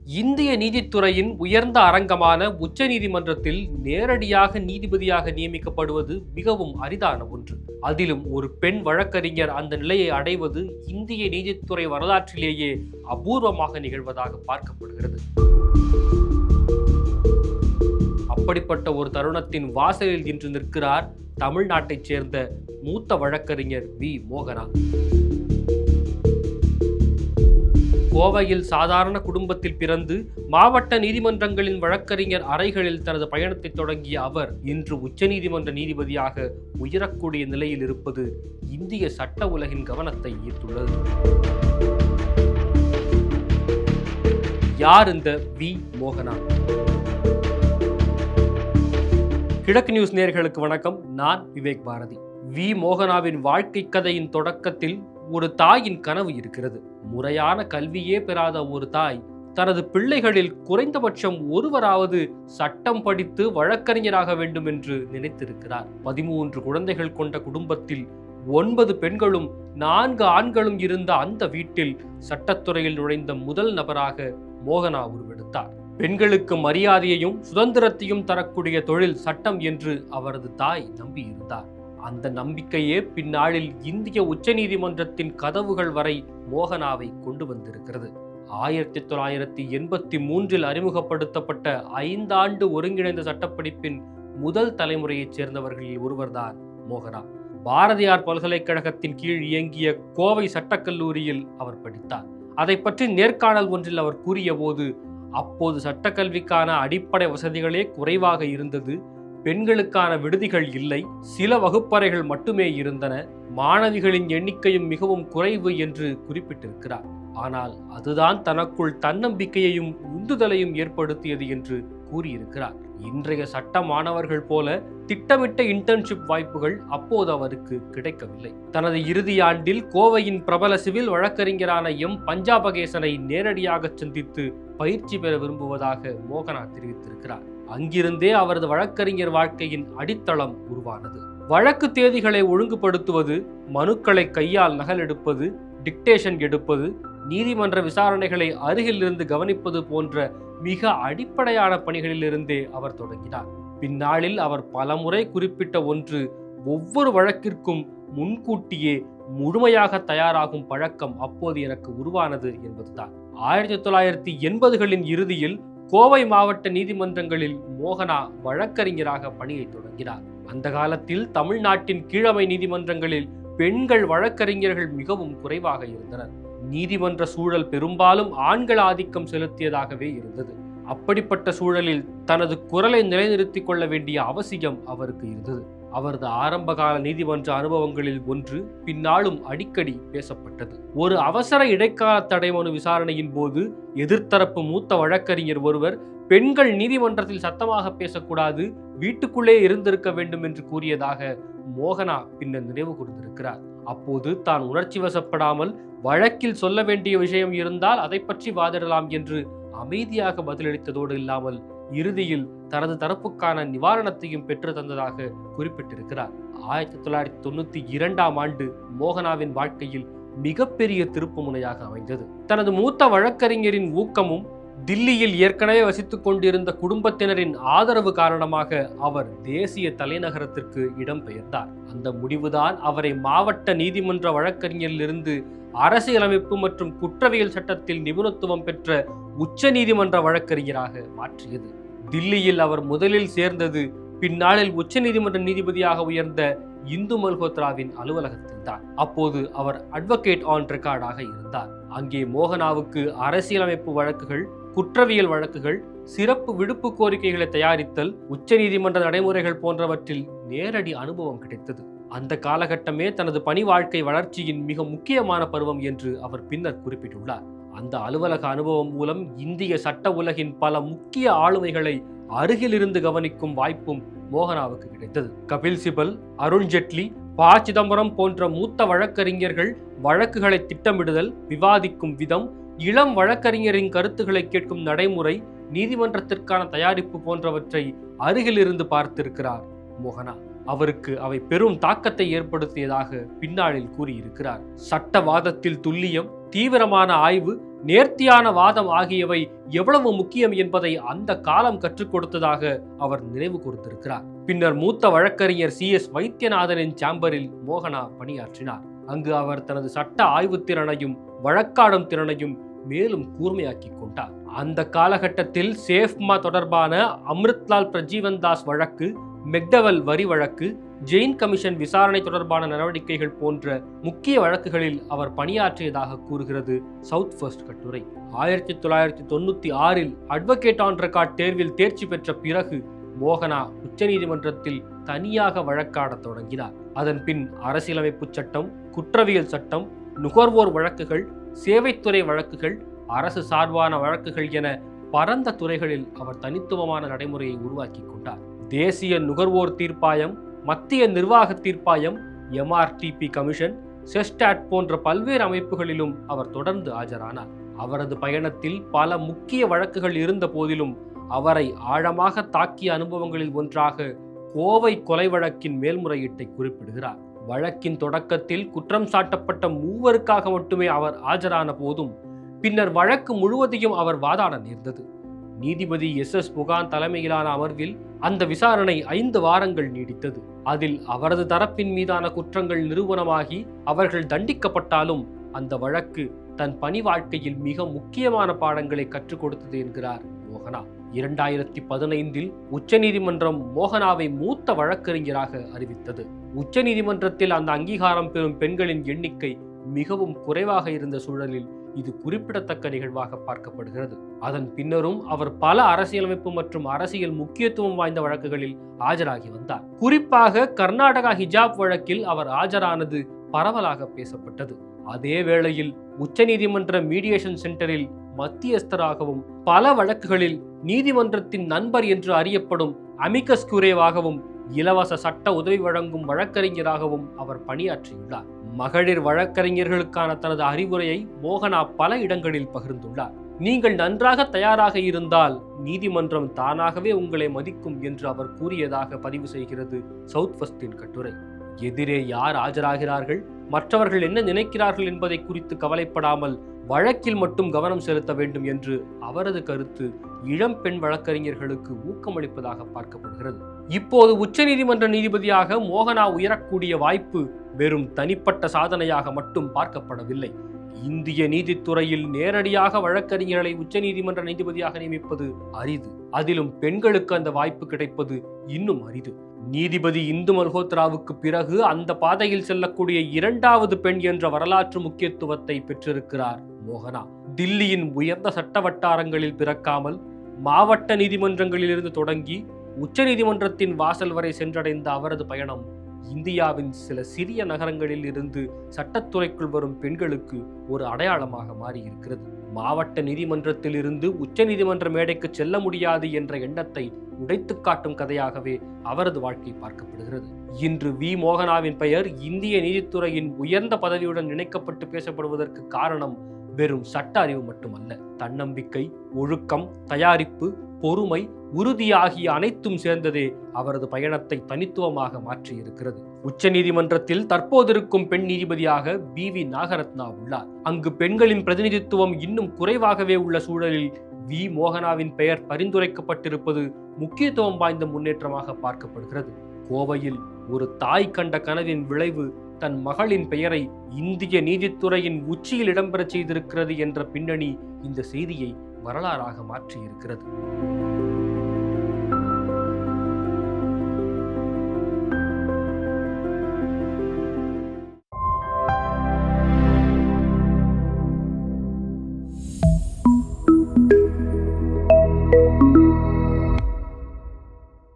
இந்திய நீதித்துறையின் உயர்ந்த அரங்கமான உச்ச நீதிமன்றத்தில் நேரடியாக நீதிபதியாக நியமிக்கப்படுவது மிகவும் அரிதான ஒன்று. அதிலும் ஒரு பெண் வழக்கறிஞர் அந்த நிலையை அடைவது இந்திய நீதித்துறை வரலாற்றிலேயே அபூர்வமாக நிகழ்வதாக பார்க்கப்படுகிறது. அப்படிப்பட்ட ஒரு தருணத்தின் வாசலில் இன்று நிற்கிறார் தமிழ்நாட்டைச் சேர்ந்த மூத்த வழக்கறிஞர் வி. மோகனா. கோவையில் சாதாரண குடும்பத்தில் பிறந்து மாவட்ட நீதிமன்றங்களின் வழக்கறிஞர் அறைகளில் தனது பயணத்தை தொடங்கிய அவர் இன்று உச்சநீதிமன்ற நீதிபதியாக உயரக்கூடிய நிலையில் இருப்பது இந்திய சட்ட உலகின் கவனத்தை ஈர்த்துள்ளது. யார் இந்த வி. மோகனா? கிழக்கு நியூஸ் நேயர்களுக்கு வணக்கம். நான் விவேக் பாரதி. வி. மோகனாவின் வாழ்க்கை கதையின் தொடக்கத்தில் ஒரு தாயின் கனவு இருக்கிறது. முறையான கல்வியே பெறாத ஒரு தாய் தனது பிள்ளைகளில் குறைந்தபட்சம் ஒருவராவது சட்டம் படித்து வழக்கறிஞராக வேண்டும் என்று நினைத்திருக்கிறார். 13 குழந்தைகள் கொண்ட குடும்பத்தில் 9 பெண்களும் 4 ஆண்களும் இருந்த அந்த வீட்டில் சட்டத்துறையில் நுழைந்த முதல் நபராக மோகனா உருவெடுத்தார். பெண்களுக்கு மரியாதையையும் சுதந்திரத்தையும் தரக்கூடிய தொழில் சட்டம் என்று அவரது தாய் நம்பியிருந்தார். அந்த நம்பிக்கையே பின்னாளில் இந்திய உச்சநீதிமன்றத்தின் கதவுகள் வரை மோகனாவை கொண்டு வந்திருக்கிறது. 1983 அறிமுகப்படுத்தப்பட்ட 5 ஆண்டு ஒருங்கிணைந்த சட்டப்படிப்பின் முதல் தலைமுறையைச் சேர்ந்தவர்களில் ஒருவர்தான் மோகனா. பாரதியார் பல்கலைக்கழகத்தின் கீழ் இயங்கிய கோவை சட்டக்கல்லூரியில் அவர் படித்தார். அதை பற்றி நேர்காணல் ஒன்றில் அவர் கூறிய போது, அப்போது சட்டக்கல்விக்கான அடிப்படை வசதிகளே குறைவாக இருந்தது. பெண்களுக்கான விடுதிகள் இல்லை, சில வகுப்பறைகள் மட்டுமே இருந்தன, மாணவிகளின் எண்ணிக்கையும் மிகவும் குறைவு என்று குறிப்பிட்டிருக்கிறார். ஆனால் அதுதான் தனக்குள் தன்னம்பிக்கையையும் உந்துதலையும் ஏற்படுத்தியது என்று கூறியிருக்கிறார். இன்றைய சட்ட மாணவர்கள் போல திட்டமிட்ட இன்டர்ன்ஷிப் வாய்ப்புகள் அப்போது அவருக்கு கிடைக்கவில்லை. தனது இறுதி ஆண்டில் கோவையின் பிரபல சிவில் வழக்கறிஞரான எம். பஞ்சாபகேசனை நேரடியாக சந்தித்து பயிற்சி பெற விரும்புவதாக மோகனா தெரிவித்திருக்கிறார். அங்கிருந்தே அவரது வழக்கறிஞர் வாழ்க்கையின் அடித்தளம் உருவானது. வழக்கு தேதிகளை ஒழுங்குபடுத்துவது, மனுக்களை கையால் நகலெடுப்பது, டிக்டேஷன் எடுப்பது, நீதிமன்ற விசாரணைகளை அருகில் இருந்து கவனிப்பது போன்ற மிக அடிப்படையான பணிகளிலிருந்தே அவர் தொடங்கினார். பின்னாளில் அவர் பலமுறை குறிப்பிட்ட ஒன்று, ஒவ்வொரு வழக்கிற்கும் முன்கூட்டியே முழுமையாக தயாராகும் பழக்கம் அப்போது எனக்கு உருவானது என்பதுதான். 1980களின் இறுதியில் கோவை மாவட்ட நீதிமன்றங்களில் மோகனா வழக்கறிஞராக பணியை தொடங்கினார். அந்த காலத்தில் தமிழ்நாட்டின் கீழமை நீதிமன்றங்களில் பெண்கள் வழக்கறிஞர்கள் மிகவும் குறைவாக இருந்தனர். நீதிமன்ற சூழல் பெரும்பாலும் ஆண்கள் ஆதிக்கம் செலுத்தியதாகவே இருந்தது. அப்படிப்பட்ட சூழலில் தனது குரலை நிலைநிறுத்திக் கொள்ள வேண்டிய அவசியம் அவருக்கு இருந்தது. அவரது ஆரம்பகால நீதிமன்ற அனுபவங்களில் ஒன்று பின்னாலும் அடிக்கடி பேசப்பட்டது. ஒரு அவசர இடைக்கால தடை மனு விசாரணையின் போது எதிர்த்தரப்பு மூத்த வழக்கறிஞர் ஒருவர் பெண்கள் நீதிமன்றத்தில் சத்தமாக பேசக்கூடாது, வீட்டுக்குள்ளே இருந்திருக்க வேண்டும் என்று கூறியதாக மோகனா பின்னர் நினைவு கூர்ந்திருக்கிறார். அப்போது தான் உணர்ச்சி வசப்படாமல் வழக்கில் சொல்ல வேண்டிய விஷயம் இருந்தால் அதை பற்றி வாதிடலாம் என்று அமைதியாக பதிலளித்ததோடு இல்லாமல் இறுதியில் தனது தரப்புக்கான நிவாரணத்தையும் பெற்று தந்ததாக குறிப்பிட்டிருக்கிறார். 1992ஆம் ஆண்டு மோகனாவின் வாழ்க்கையில் மிகப்பெரிய திருப்பு முனையாக அமைந்தது. தனது மூத்த வழக்கறிஞரின் ஊக்கமும் தில்லியில் ஏற்கனவே வசித்துக் கொண்டிருந்த குடும்பத்தினரின் ஆதரவு காரணமாக அவர் தேசிய தலைநகரத்திற்கு இடம்பெயர்ந்தார். அந்த முடிவுதான் அவரை மாவட்ட நீதிமன்ற வழக்கறிஞரிலிருந்து அரசியலமைப்பு மற்றும் குற்றவியல் சட்டத்தில் நிபுணத்துவம் பெற்ற உச்ச நீதிமன்ற வழக்கறிஞராக மாற்றியது. தில்லியில் அவர் முதலில் சேர்ந்தது பின்னாளில் உச்ச நீதிமன்ற நீதிபதியாக உயர்ந்த இந்து மல்ஹோத்ராவின் அலுவலகத்தில்தான். அப்போது அவர் அட்வொகேட் ஆன் ரெக்கார்டாக இருந்தார். அங்கே மோகனாவுக்கு அரசியலமைப்பு வழக்குகள், குற்றவியல் வழக்குகள், சிறப்பு விடுப்பு கோரிக்கைகளை தயாரித்தல், உச்ச நீதிமன்ற நடைமுறைகள் போன்றவற்றில் நேரடி அனுபவம் கிடைத்தது. அந்த காலகட்டமே தனது பணி வாழ்க்கை வளர்ச்சியின் மிக முக்கியமான பருவம் என்று அவர் பின்னர் குறிப்பிட்டுள்ளார். அந்த அலுவலக அனுபவம் மூலம் இந்திய சட்ட உலகின் பல முக்கிய ஆளுமைகளை அருகிலிருந்து கவனிக்கும் வாய்ப்பும் மோகனாவுக்கு கிடைத்தது. கபில் சிபல், அருண் ஜெட்லி, ப. சிதம்பரம் போன்ற மூத்த வழக்கறிஞர்கள் வழக்குகளை திட்டமிடுதல், விவாதிக்கும் விதம், இளம் வழக்கறிஞரின் கருத்துக்களை கேட்கும் நடைமுறை, நீதிமன்றத்திற்கான தயாரிப்பு போன்றவற்றை அருகிலிருந்து பார்த்திருக்கிறார் மோகனா. அவருக்கு அவை பெரும் தாக்கத்தை ஏற்படுத்தியதாக பின்னாளில் கூறியிருக்கிறார். சட்டவாதத்தில் துல்லியம், தீவிரமான ஆய்வு, நேர்த்தியான வாதம் ஆகியவை எவ்வளவு முக்கியம் என்பதை அந்த காலம் கற்றுக் கொடுத்ததாக அவர் நினைவு கூர்ந்திருக்கிறார். பின்னர் மூத்த வழக்கறிஞர் CS வைத்தியநாதனின் சாம்பரில் மோகனா பணியாற்றினார். அங்கு அவர் தனது சட்ட ஆய்வு திறனையும் வழக்காடும் திறனையும் மேலும் கூர்மையாக்கி கொண்டார். அந்த காலகட்டத்தில் சேஃப்மா தொடர்பான அமிர்த்லால் பிரஜீவன்தாஸ் வழக்கு, மெக்டவல் வரி வழக்கு, ஜெயின் கமிஷன் விசாரணை தொடர்பான நடவடிக்கைகள் போன்ற முக்கிய வழக்குகளில் அவர் பணியாற்றியதாக கூறுகிறது சவுத் ஃபர்ஸ்ட் கட்டுரை. 1996 அட்வொகேட் ஆன் ரெக்கார்ட் தேர்வில் தேர்ச்சி பெற்ற பிறகு மோகனா உச்சநீதிமன்றத்தில் தனியாக வழக்காடத் தொடங்கினார். அதன் பின் அரசியலமைப்பு சட்டம், குற்றவியல் சட்டம், நுகர்வோர் வழக்குகள், சேவைத்துறை வழக்குகள், அரசு சார்பான வழக்குகள் என பரந்த துறைகளில் அவர் தனித்துவமான நடைமுறையை உருவாக்கி கொண்டார். தேசிய நுகர்வோர் தீர்ப்பாயம், மத்திய நிர்வாக தீர்ப்பாயம், MRTP கமிஷன், செஸ்டாட் போன்ற பல்வேறு அமைப்புகளிலும் அவர் தொடர்ந்து ஆஜரானார். அவரது பயணத்தில் பல முக்கிய வழக்குகள் இருந்த போதிலும் அவரை ஆழமாக தாக்கிய அனுபவங்களில் ஒன்றாக கோவை கொலை வழக்கின் மேல்முறையீட்டை குறிப்பிடுகிறார். வழக்கின் தொடக்கத்தில் குற்றம் சாட்டப்பட்ட 3 மட்டுமே அவர் ஆஜரான போதும் பின்னர் வழக்கு முழுவதையும் அவர் வாதாட நேர்ந்தது. நீதிபதி SS முகான் தலைமையிலான அமர்வில் அந்த விசாரணை 5 வாரங்கள் நீடித்தது. அதில் அவரது தரப்பின் மீதான குற்றங்கள் நிரூபணமாகி அவர்கள் தண்டிக்கப்பட்டாலும் அந்த வழக்கு தன் பணி வாழ்க்கையில் மிக முக்கியமான பாடங்களை கற்றுக் கொடுத்தது என்கிறார் மோகனா. 2015 உச்சநீதிமன்றம் மோகனாவை மூத்த வழக்கறிஞராக அறிவித்தது. உச்சநீதிமன்றத்தில் அந்த அங்கீகாரம் பெறும் பெண்களின் எண்ணிக்கை மிகவும் குறைவாக இருந்த சூழலில் இது குறிப்பிடத்தக்க நிகழ்வாக பார்க்கப்படுகிறது. அதன் பின்னரும் அவர் பல அரசியலமைப்பு மற்றும் அரசியல் முக்கியத்துவம் வாய்ந்த வழக்குகளில் ஆஜராகி வந்தார். குறிப்பாக கர்நாடகா ஹிஜாப் வழக்கில் அவர் ஆஜரானது பரவலாக பேசப்பட்டது. அதே வேளையில் உச்சநீதிமன்ற மீடியேஷன் சென்டரில் மத்தியஸ்தராகவும் பல வழக்குகளில் நீதிமன்றத்தின் நண்பர் என்று அறியப்படும் அமிகஸ் குரேவாகவும் இலவச சட்ட உதவி வழங்கும் வழக்கறிஞராகவும் அவர் பணியாற்றியுள்ளார். மகளிர் வழக்கறிஞர்களுக்கான தனது அறிவுரையை மோகனா பல இடங்களில் பகிர்ந்துள்ளார். நீங்கள் நன்றாக தயாராக இருந்தால் நீதிமன்றம் தானாகவே உங்களை மதிக்கும் என்று அவர் கூறியதாக பதிவு செய்கிறது சவுத் ஃபர்ஸ்டின் கட்டுரை. எதிரே யார் ஆஜராகிறார்கள், மற்றவர்கள் என்ன நினைக்கிறார்கள் என்பதை குறித்து கவலைப்படாமல் வழக்கில் மட்டும் கவனம் செலுத்த வேண்டும் என்று அவரது கருத்து இளம் பெண் வழக்கறிஞர்களுக்கு ஊக்கமளிப்பதாக பார்க்கப்படுகிறது. இப்போது உச்சநீதிமன்ற நீதிபதியாக மோகனா உயரக்கூடிய வாய்ப்பு வெறும் தனிப்பட்ட சாதனையாக மட்டும் பார்க்கப்படவில்லை. இந்திய நீதித்துறையில் நேரடியாக வழக்கறிஞர்களை உச்சநீதிமன்ற நீதிபதியாக நியமிப்பது அரிது. அதிலும் பெண்களுக்கு அந்த வாய்ப்பு கிடைப்பது இன்னும் அரிது. நீதிபதி இந்து மல்ஹோத்ராவுக்கு பிறகு அந்த பாதையில் செல்லக்கூடிய 2வது பெண் என்ற வரலாற்று முக்கியத்துவத்தை பெற்றிருக்கிறார் மோகனா. தில்லியின் உயர்ந்த சட்ட வட்டாரங்களில் பிறக்காமல் மாவட்ட நீதிமன்றங்களிலிருந்து தொடங்கி உச்சநீதிமன்றத்தின் வாசல் வரை சென்றடைந்த அவரது பயணம் இந்தியாவின் சில சிறிய நகரங்களில் இருந்து சட்டத்துறைக்குள் வரும் பெண்களுக்கு ஒரு அடையாளமாக மாறியிருக்கிறது. மாவட்ட நீதிமன்றத்தில் இருந்து உச்ச நீதிமன்ற மேடைக்கு செல்ல முடியாது என்ற எண்ணத்தை உடைத்து காட்டும் கதையாகவே அவரது வாழ்க்கை பார்க்கப்படுகிறது. இன்று மோகனாவின் பெயர் இந்திய நீதித்துறையின் உயர்ந்த பதவியுடன் இணைக்கப்பட்டு பேசப்படுவதற்கு காரணம் வெறும் சட்ட அறிவு மட்டுமல்ல, தன்னம்பிக்கை, ஒழுக்கம், தயாரிப்பு, பொறுமை, உறுதி ஆகிய அனைத்தும் சேர்ந்ததே அவரது பயணத்தை தனித்துவமாக மாற்றியிருக்கிறது. உச்ச நீதிமன்றத்தில் தற்போதிருக்கும் பெண் நீதிபதியாக BV நாகரத்னா உள்ளார். அங்கு பெண்களின் பிரதிநிதித்துவம் இன்னும் குறைவாகவே உள்ள சூழலில் மோகனாவின் பெயர் பரிந்துரைக்கப்பட்டிருப்பது முக்கியத்துவம் வாய்ந்த முன்னேற்றமாக பார்க்கப்படுகிறது. கோவையில் ஒரு தாய் கண்ட கனவின் விளைவு தன் மகளின் பெயரை இந்திய நீதித்துறையின் உச்சியில் இடம்பெற செய்திருக்கிறது என்ற பின்னணி இந்த செய்தியை வரலாறாக மாற்றியிருக்கிறது.